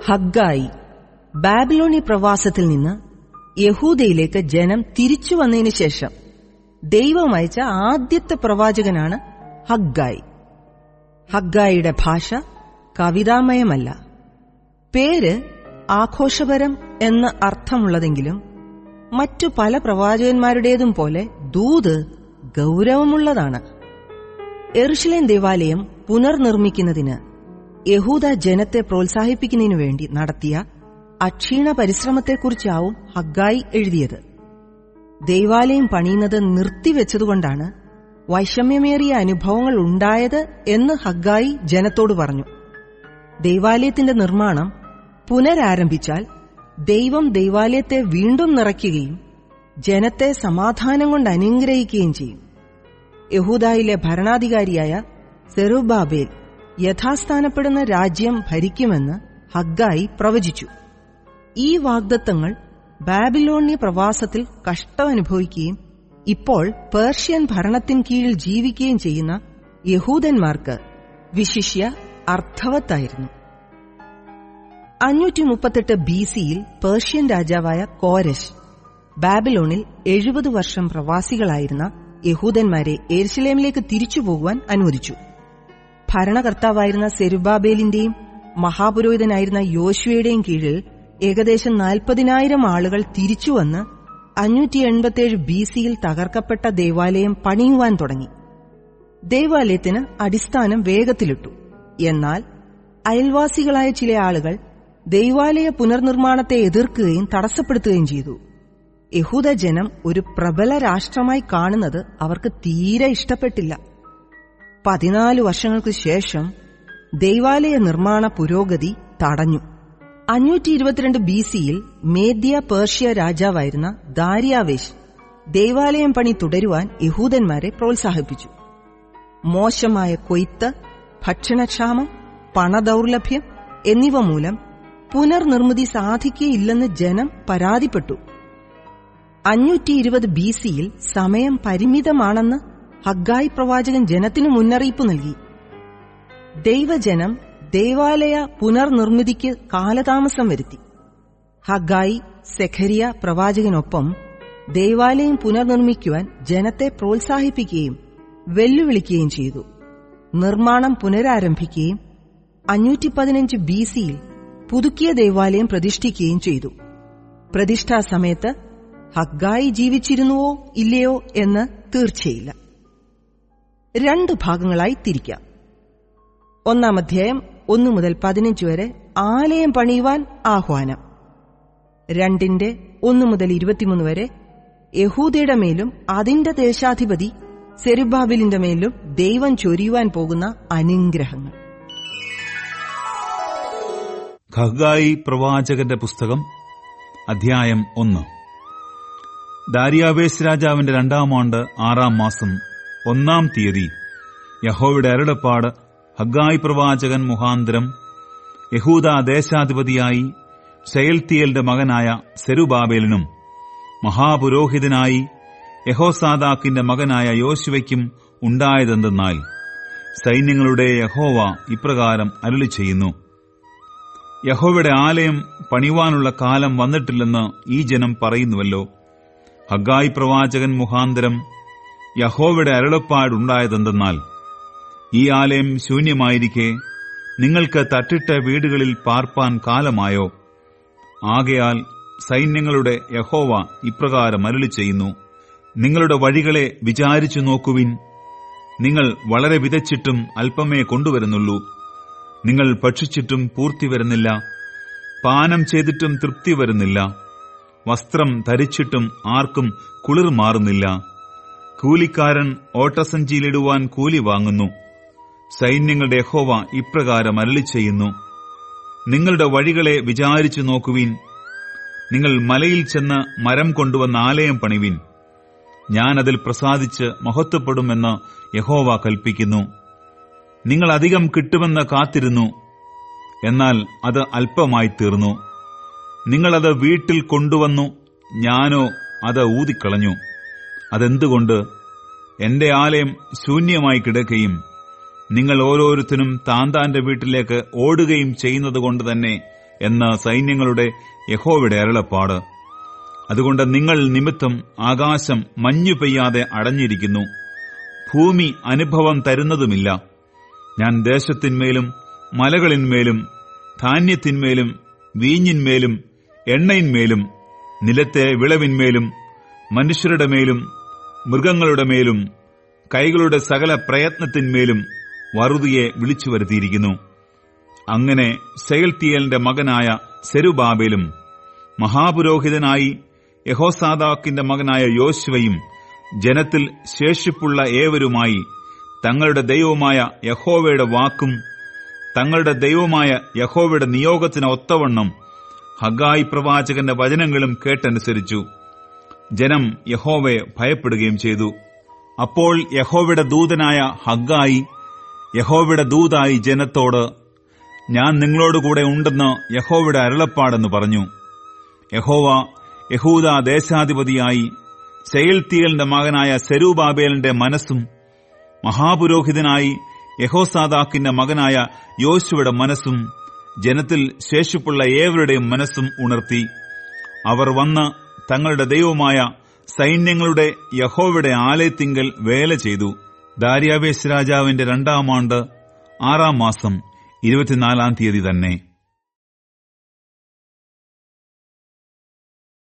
ഹഗ്ഗായി. ബാബിലോണി പ്രവാസത്തിൽ നിന്ന് യഹൂദയിലേക്ക് ജനം തിരിച്ചു വന്നതിനു ശേഷം ദൈവം അയച്ച ആദ്യത്തെ പ്രവാചകനാണ് ഹഗ്ഗായി. ഹഗ്ഗായിയുടെ ഭാഷ കവിതാമയമല്ല. പേര് ആഘോഷപരം എന്ന് അർത്ഥമുള്ളതെങ്കിലും മറ്റു പല പ്രവാചകന്മാരുടേതും പോലെ ദൂത് ഗൗരവമുള്ളതാണ്. യെരുശലേം ദേവാലയം പുനർനിർമ്മിക്കുന്നതിന് യഹൂദ ജനത്തെ പ്രോത്സാഹിപ്പിക്കുന്നതിനു വേണ്ടി നടത്തിയ അക്ഷീണ പരിശ്രമത്തെക്കുറിച്ചാവും ഹഗ്ഗായി എഴുതിയത്. ദൈവാലയം പണിയുന്നത് നിർത്തിവെച്ചതുകൊണ്ടാണ് വൈഷമ്യമേറിയ അനുഭവങ്ങൾ ഉണ്ടായത് എന്ന് ഹഗ്ഗായി ജനത്തോട് പറഞ്ഞു. ദൈവാലയത്തിന്റെ നിർമ്മാണം പുനരാരംഭിച്ചാൽ ദൈവം ദൈവാലയത്തെ വീണ്ടും നിറയ്ക്കുകയും ജനത്തെ സമാധാനം കൊണ്ട് അനുഗ്രഹിക്കുകയും ചെയ്യും. യഹൂദായിലെ ഭരണാധികാരിയായ സെറുബ്ബാബേൽ യഥാസ്ഥാനപ്പെടുന്ന രാജ്യം ഭരിക്കുമെന്ന് ഹഗ്ഗായി പ്രവചിച്ചു. ഈ വാഗ്ദത്തങ്ങൾ ബാബിലോണ്യ പ്രവാസത്തിൽ കഷ്ടമനുഭവിക്കുകയും ഇപ്പോൾ പേർഷ്യൻ ഭരണത്തിൻ കീഴിൽ ജീവിക്കുകയും ചെയ്യുന്ന യഹൂദന്മാർക്ക് വിശിഷ്യ അർത്ഥവത്തായിരുന്നു. 538 BC-യിൽ പേർഷ്യൻ രാജാവായ കോരശ് ബാബിലോണിൽ 70 വർഷം പ്രവാസികളായിരുന്ന യഹൂദന്മാരെ യെരുശലേമിലേക്ക് തിരിച്ചുപോകുവാൻ അനുവദിച്ചു. ഭരണകർത്താവായിരുന്ന സെരുബ്ബാബേലിന്റെയും മഹാപുരോഹിതനായിരുന്ന യോശുവയുടെയും കീഴിൽ ഏകദേശം 40,000 ആളുകൾ തിരിച്ചുവന്ന് 587 BC-യിൽ തകർക്കപ്പെട്ട ദേവാലയം പണിയുവാൻ തുടങ്ങി. ദേവാലയത്തിന് അടിസ്ഥാനം വേഗത്തിലിട്ടു. എന്നാൽ അയൽവാസികളായ ചില ആളുകൾ ദൈവാലയ പുനർനിർമ്മാണത്തെ എതിർക്കുകയും തടസ്സപ്പെടുത്തുകയും ചെയ്തു. യഹൂദജനം ഒരു പ്രബല രാഷ്ട്രമായി കാണുന്നത് അവർക്ക് തീരെ ഇഷ്ടപ്പെട്ടില്ല. 14 വർഷങ്ങൾക്ക് ശേഷം ദൈവാലയ നിർമ്മാണ പുരോഗതി തടഞ്ഞു. 522 BC-യിൽ മേദ്യ പേർഷ്യ രാജാവായിരുന്ന ദാര്യാവേശ് ദൈവാലയം പണി തുടരുവാൻ യഹൂദന്മാരെ പ്രോത്സാഹിപ്പിച്ചു. മോശമായ കൊയ്ത്ത്, ഭക്ഷണക്ഷാമം, പണദൗർലഭ്യം എന്നിവ മൂലം പുനർനിർമ്മിതി സാധിക്കുകയില്ലെന്ന് ജനം പരാതിപ്പെട്ടു. 520 BC-യിൽ സമയം പരിമിതമാണെന്ന് ഹഗ്ഗായി പ്രവാചകൻ ജനത്തിനു മുന്നറിയിപ്പ് നൽകി. ദൈവജനം ദേവാലയ പുനർനിർമ്മിതിക്ക് കാലതാമസം വരുത്തി. ഹഗ്ഗായി, സെഖരിയ പ്രവാചകനൊപ്പം ദേവാലയം പുനർനിർമ്മിക്കുവാൻ ജനത്തെ പ്രോത്സാഹിപ്പിക്കുകയും വെല്ലുവിളിക്കുകയും ചെയ്തു. നിർമ്മാണം പുനരാരംഭിക്കുകയും 515 BC-യിൽ പുതുക്കിയ ദേവാലയം പ്രതിഷ്ഠിക്കുകയും ചെയ്തു. പ്രതിഷ്ഠാ സമയത്ത് ഹഗ്ഗായി ജീവിച്ചിരുന്നുവോ ഇല്ലയോ എന്ന് തീർച്ചയില്ല. 2 ഭാഗങ്ങളായി തിരിക്കാം. 1-ാം അധ്യായം 1 മുതൽ 15 വരെ ആലയം പണിയുവാൻ ആഹ്വാനം. 2-ന്റെ 1 മുതൽ 23 വരെ യഹൂദയുടെ മേലും അതിന്റെ ദേശാധിപതി സെരുബ്ബാബേലിന്റെ മേലും ദൈവം ചൊരിയുവാൻ പോകുന്ന അനുഗ്രഹങ്ങൾ. ഹഗ്ഗായി പ്രവാചകന്റെ പുസ്തകം, അധ്യായം 1. ദാര്യാവേശ് രാജാവിന്റെ 2-ാം ആണ്ട് 6-ാം മാസം 1-ാം തീയതി യഹോവയുടെ അരുളപ്പാട് ഹഗ്ഗായി പ്രവാചകൻ മുഖാന്തരം യഹൂദ ദേശാധിപതിയായി ശയൽത്തീയേലിന്റെ മകനായ സെരുബ്ബാബേലിനും മഹാപുരോഹിതനായി യഹോസാദാക്കിന്റെ മകനായ യോശുവയ്ക്കും ഉണ്ടായതെന്തെന്നാൽ, സൈന്യങ്ങളുടെ യഹോവ ഇപ്രകാരം അരുളിച്ചെയ്യുന്നു: യഹോവയുടെ ആലയം പണിയുവാനുള്ള കാലം വന്നിട്ടില്ലെന്ന് ഈ ജനം പറയുന്നുവല്ലോ. ഹഗ്ഗായി പ്രവാചകൻ മുഖാന്തരം യഹോവയുടെ അരുളപ്പാടുണ്ടായതെന്തെന്നാൽ, ഈ ആലയം ശൂന്യമായിരിക്കെ നിങ്ങൾക്ക് തട്ടിട്ട വീടുകളിൽ പാർപ്പാൻ കാലമായോ? ആകയാൽ സൈന്യങ്ങളുടെ യഹോവ ഇപ്രകാരം അരുളിച്ചെയ്യുന്നു: നിങ്ങളുടെ വഴികളെ വിചാരിച്ചു നോക്കുവിൻ. നിങ്ങൾ വളരെ വിതച്ചിട്ടും അല്പമേ കൊണ്ടുവരുന്നുള്ളൂ. നിങ്ങൾ ഭക്ഷിച്ചിട്ടും പൂർത്തി വരുന്നില്ല, പാനം ചെയ്തിട്ടും തൃപ്തി വരുന്നില്ല, വസ്ത്രം ധരിച്ചിട്ടും ആർക്കും കുളിർ മാറുന്നില്ല. കൂലിക്കാരൻ ഓട്ടസഞ്ചിയിലിടുവാൻ കൂലി വാങ്ങുന്നു. സൈന്യങ്ങളുടെ യഹോവ ഇപ്രകാരം അരുളിച്ചെയ്യുന്നു: നിങ്ങളുടെ വഴികളെ വിചാരിച്ചു നോക്കുവിൻ. നിങ്ങൾ മലയിൽ ചെന്ന് മരം കൊണ്ടുവന്ന ആലയം പണിവിൻ. ഞാൻ അതിൽ പ്രസാദിച്ച് മഹത്വപ്പെടുമെന്ന് യഹോവ കൽപ്പിക്കുന്നു. നിങ്ങൾ അധികം കിട്ടുമെന്ന് കാത്തിരുന്നു, എന്നാൽ അത് അല്പമായി തീർന്നു. നിങ്ങളത് വീട്ടിൽ കൊണ്ടുവന്നു, ഞാനോ അത് ഊതിക്കളഞ്ഞു. അതെന്തുകൊണ്ട്? എന്റെ ആലയം ശൂന്യമായി കിടക്കുകയും നിങ്ങൾ ഓരോരുത്തരും താന്താന്റെ വീട്ടിലേക്ക് ഓടുകയും ചെയ്യുന്നതുകൊണ്ട് തന്നെ എന്ന സൈന്യങ്ങളുടെ യഹോവയുടെ അരുളപ്പാട്. അതുകൊണ്ട് നിങ്ങൾ നിമിത്തം ആകാശം മഞ്ഞു പെയ്യാതെ അടഞ്ഞിരിക്കുന്നു, ഭൂമി അനുഭവം തരുന്നതുമില്ല. ഞാൻ ദേശത്തിന്മേലും മലകളിന്മേലും ധാന്യത്തിന്മേലും വീഞ്ഞിന്മേലും എണ്ണയിന്മേലും നിലത്തെ വിളവിന്മേലും മനുഷ്യരുടെ മേലും മൃഗങ്ങളുടെ മേലും കൈകളുടെ സകല പ്രയത്നത്തിന്മേലും വറുതിയെ വിളിച്ചു വരുത്തിയിരിക്കുന്നു. അങ്ങനെ ശെയൽതീയേലിന്റെ മകനായ സെരുബാബേലും മഹാപുരോഹിതനായി യഹോസാദാക്കിന്റെ മകനായ യോശുവയും ജനത്തിൽ ശേഷിപ്പുള്ള ഏവരുമായി തങ്ങളുടെ ദൈവമായ യഹോവയുടെ വാക്കും തങ്ങളുടെ ദൈവമായ യഹോവയുടെ നിയോഗത്തിന് ഒത്തവണ്ണം ഹഗ്ഗായി പ്രവാചകന്റെ വചനങ്ങളും കേട്ടനുസരിച്ചു. ജനം യഹോവയെ ഭയപ്പെടുകയും ചെയ്തു. അപ്പോൾ യഹോവയുടെ ദൂതനായ ഹഗ്ഗായി യഹോവയുടെ ദൂതായി ജനത്തോട്, ഞാൻ നിങ്ങളോടുകൂടെ ഉണ്ടെന്ന് യഹോവയുടെ അരുളപ്പാടെന്ന് പറഞ്ഞു. യഹോവ യഹൂദാ ദേശാധിപതിയായി ശെയൽതീയേലിന്റെ മകനായ സെരുബാബേലിന്റെ മനസ്സും മഹാപുരോഹിതനായി യഹോസാദാക്കിന്റെ മകനായ യോശുവയുടെ മനസ്സും ജനത്തിൽ ശേഷിപ്പുള്ള ഏവരുടെയും മനസ്സും ഉണർത്തി. അവർ വന്ന് തങ്ങളുടെ ദൈവമായ സൈന്യങ്ങളുടെ യഹോവയുടെ ആലയത്തിങ്കൽ വേല ചെയ്തു. ദാര്യാവേശ് രാജാവിന്റെ 2-ാം ആണ്ട് 6-ാം മാസം 24-ാം തീയതി തന്നെ.